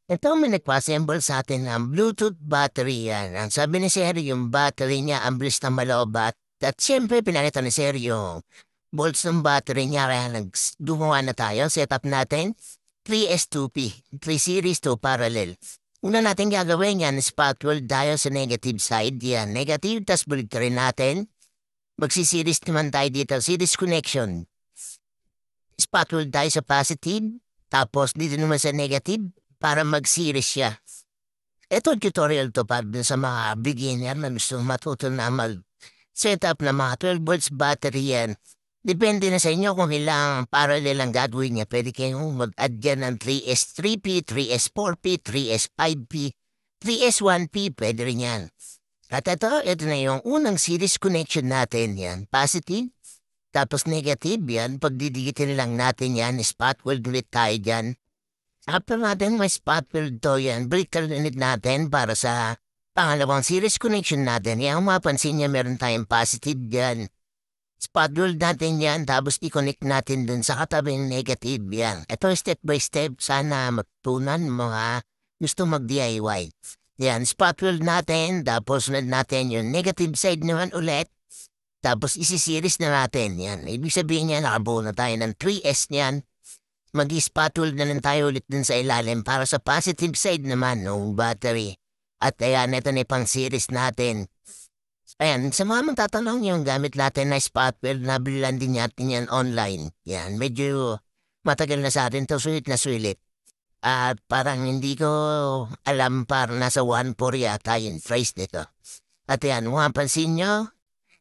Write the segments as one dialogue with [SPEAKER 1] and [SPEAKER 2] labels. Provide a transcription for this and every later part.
[SPEAKER 1] Ito may nagpa-assemble sa atin ng Bluetooth battery yan. Ang sabi ni Sir, yung battery niya ang bilis na maloobat. At siyempre, pinakita ni Sir yung volts ng battery niya. Kaya gumawa na tayo. Setup natin 3S2P, 3 series to parallel. Una natin gagawin yan, spot weld tayo sa negative side. Yan, negative, tas balik rin natin. Magsiseries naman tayo dito, series connection. Spot weld tayo sa positive, tapos dito naman sa negative, para mag-series siya. Ito tutorial to para sa mga beginner na gusto matuto na mag-setup na mga 12 volts battery yan. Depende na sa inyo kung ilang parallel ang gagawin niya. Pwede kayong mag-add dyan ng 3S3P, 3S4P, 3S5P, 3S1P, pwede rin yan. At ito na yung unang series connection natin yan. Positive, tapos negative yan. Pagdidigitin lang natin yan, spot weld ulit tayo dyan. After natin may spot weld to yan, break ulit natin para sa pangalawang series connection natin. Yung mapansin niya meron tayong positive dyan. Spot weld natin yan, tapos i-connect natin dun sa katabing negative yan. Ito step by step, sana magtunan mga gusto mag-DIY. Yan, spot weld natin, tapos ulit natin yung negative side naman ulit. Tapos isi-series na natin yan. Ibig sabihin niya, nakabuo na tayo ng 3S niyan. Mag-spot weld na lang tayo ulit dun sa ilalim para sa positive side naman ng battery. At ayan, ito na pang series natin. Ayan, sa mga magtatanong yung gamit natin na spot weld, nabilan din natin yan online. Yan, medyo matagal na sa atin to, sulit na sulit. At parang hindi ko alam, parang nasa 1.4 yata yung price nito. At ayan, mapansin nyo,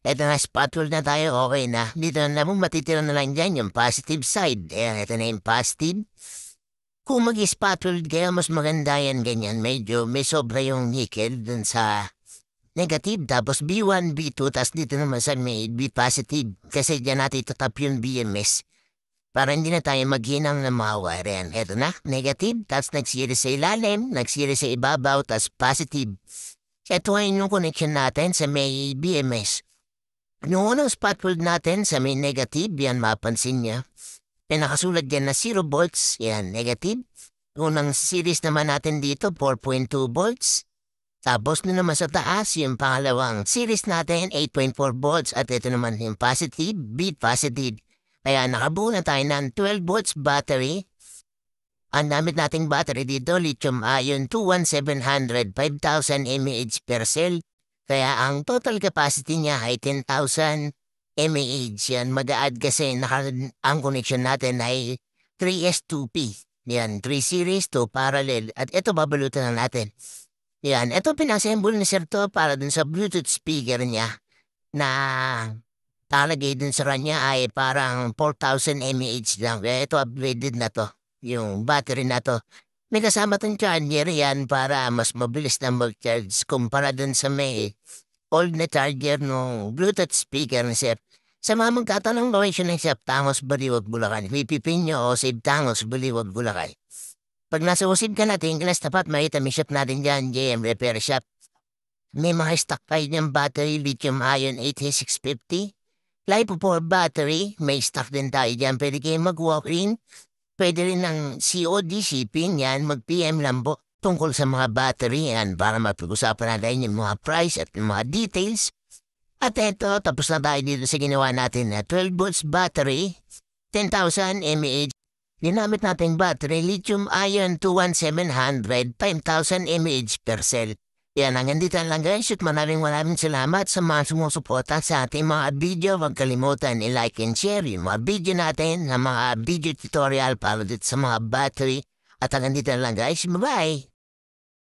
[SPEAKER 1] ito na spot weld na tayo, okay na. Dito na naman matitira na lang dyan yung positive side. Ayan, ito na yung positive. Kung mag-spot weld kayo, mas maganda yan ganyan. Medyo may sobra yung nickel dun sa negative. Tapos B1, B2, tapos dito naman sa may B positive. Kasi dyan natin itatap yung BMS. Para hindi na tayo maghinang na mga wire yan. Ito na, negative, tapos nag-series sa ilalim, nag-series sa ibabaw, tapos positive. Ito ay yung connection natin sa may BMS. Yung unang spot weld natin sa may negative, yan mapansin niya. Pinakasulat dyan na 0 volts, yan negative. Unang series naman natin dito, 4.2 volts. Tapos na naman sa taas, yung pangalawang series natin, 8.4 volts. At ito naman yung positive, B positive. Kaya nakabuo na tayo ng 12 volts battery. Ang damit nating battery dito, lithium-ion 21700, 5,000 mAh per cell. Kaya ang total capacity niya ay 10,000 mAh yan. Mag-a-add kasi ang connection natin ay 3S2P. Yan, 3 series, 2 parallel. At ito babalutan na natin. Yan, ito pinassemble ni Sir to para dun sa Bluetooth speaker niya na talagay dun sa kanya ay parang 4,000 mAh lang. Kaya ito upgraded na to, yung battery na to. May kasama tong charger yan para mas mabilis na mag-charge kumpara dun sa may old na charger ng Bluetooth speaker ni Sir. Sa mga magtatanong location ng Sir Tangos, Baliwag, Bulacan, pipipin nyo o Save Tangos, Baliwag, Bulacan. Pag nasa usib ka natin, kilas tapat makita may shop natin dyan, JM Repair Shop. May mga stock tayo ng battery, lithium-ion 8650. Lipo 4 battery, may stock din tayo dyan, pwede kayo mag-walk-in. Pwede rin ng COD shipping yan, mag-PM lang po tungkol sa mga battery yan para mapag-usapan natin yung mga price at yung mga details. At eto, tapos na tayo dito sa ginawa natin na 12 volts battery, 10,000 mAh. Ginamit natin battery, lithium-ion 21700, 5,000 mAh per cell. Yan, hanggang dito lang guys. At maraming salamat sa mga sumusuporta sa ating mga video. Huwag kalimutan i-like and share yung mga video natin, na mga video tutorial para dito sa mga battery. At hanggang dito lang guys. Bye-bye!